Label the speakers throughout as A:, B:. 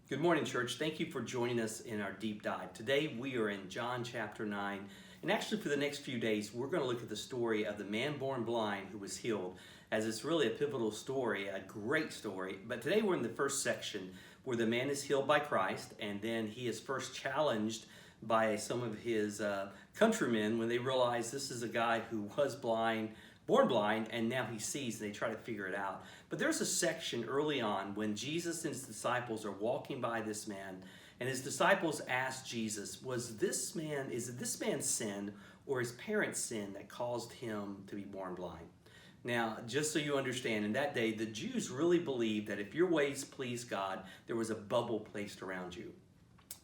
A: Good morning, church. Thank you for joining us in our deep dive. Today we are in John chapter 9, and actually for the next few days we're going to look at the story of the man born blind who was healed, as it's really a pivotal story, a great story. But today we're in the first section where the man is healed by Christ, and then he is first challenged by some of his countrymen when they realize this is a guy who was blind, born blind, and now he sees, and they try to figure it out. But there's a section early on when Jesus and his disciples are walking by this man, and his disciples ask Jesus, is it this man's sin or his parents' sin that caused him to be born blind? Now, just so you understand, in that day, the Jews really believed that if your ways pleased God, there was a bubble placed around you.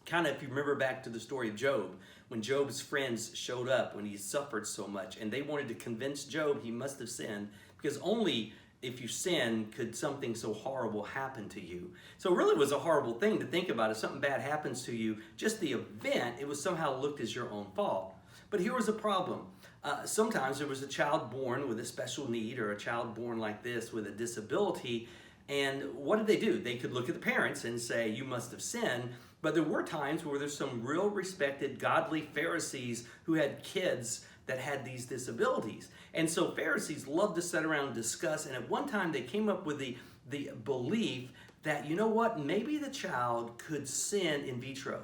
A: Kind of, if you remember back to the story of Job, when Job's friends showed up when he suffered so much, and they wanted to convince Job he must have sinned, because only if you sin could something so horrible happen to you. So it really was a horrible thing to think about. If something bad happens to you, just the event, it was somehow looked as your own fault. But here was a problem. Sometimes there was a child born with a special need, or a child born like this with a disability, and what did they do? They could look at the parents and say, you must have sinned. But there were times where there's some real respected, godly Pharisees who had kids that had these disabilities. And so Pharisees loved to sit around and discuss, and at one time they came up with the belief that, you know what, maybe the child could sin in vitro,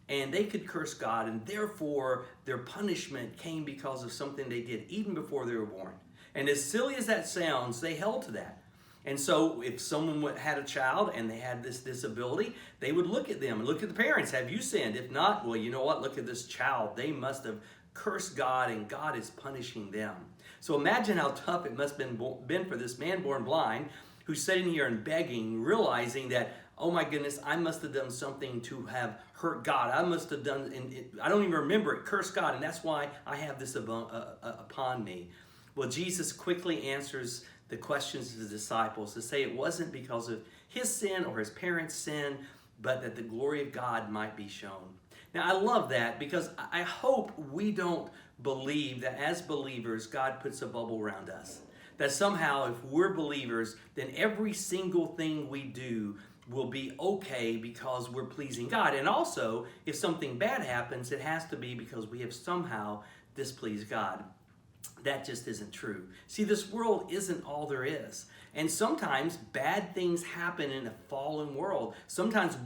A: and they could curse God, and therefore their punishment came because of something they did even before they were born. And as silly as that sounds, they held to that. And so if someone had a child and they had this disability, they would look at them and look at the parents. Have you sinned? If not, well, you know what? Look at this child. They must have cursed God, and God is punishing them. So imagine how tough it must have been for this man born blind who's sitting here and begging, realizing that, oh my goodness, I must have done something to have hurt God. I must have done, I don't even remember it, cursed God, and that's why I have this upon me. Well, Jesus quickly answers the questions of the disciples to say it wasn't because of his sin or his parents' sin, but that the glory of God might be shown. Now, I love that, because I hope we don't believe that as believers, God puts a bubble around us. That somehow, if we're believers, then every single thing we do will be okay because we're pleasing God. And also, if something bad happens, it has to be because we have somehow displeased God. That just isn't true. See, this world isn't all there is. And sometimes bad things happen in a fallen world. Sometimes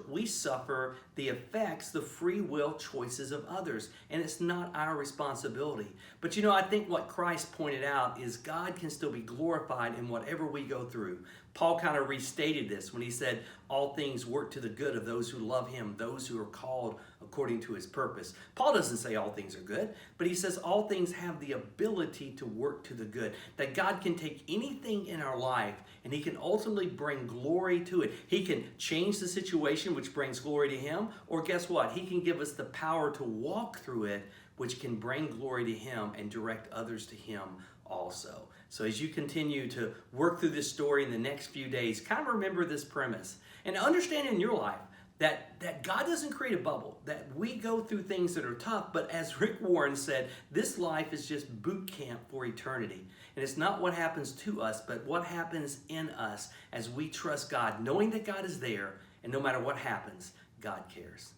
A: we suffer the effects, the free will choices of others. And it's not our responsibility. But you know, I think what Christ pointed out is God can still be glorified in whatever we go through. Paul kind of restated this when he said, all things work to the good of those who love him, those who are called according to his purpose. Paul doesn't say all things are good, but he says all things have the ability to work to the good. That God can take anything in our life and he can ultimately bring glory to it. He can change the situation, which brings glory to him, or guess what? He can give us the power to walk through it, which can bring glory to him and direct others to him also. So as you continue to work through this story in the next few days, kind of remember this premise and understand in your life that God doesn't create a bubble, that we go through things that are tough, but as Rick Warren said, this life is just boot camp for eternity. And it's not what happens to us, but what happens in us as we trust God, knowing that God is there, and no matter what happens, God cares.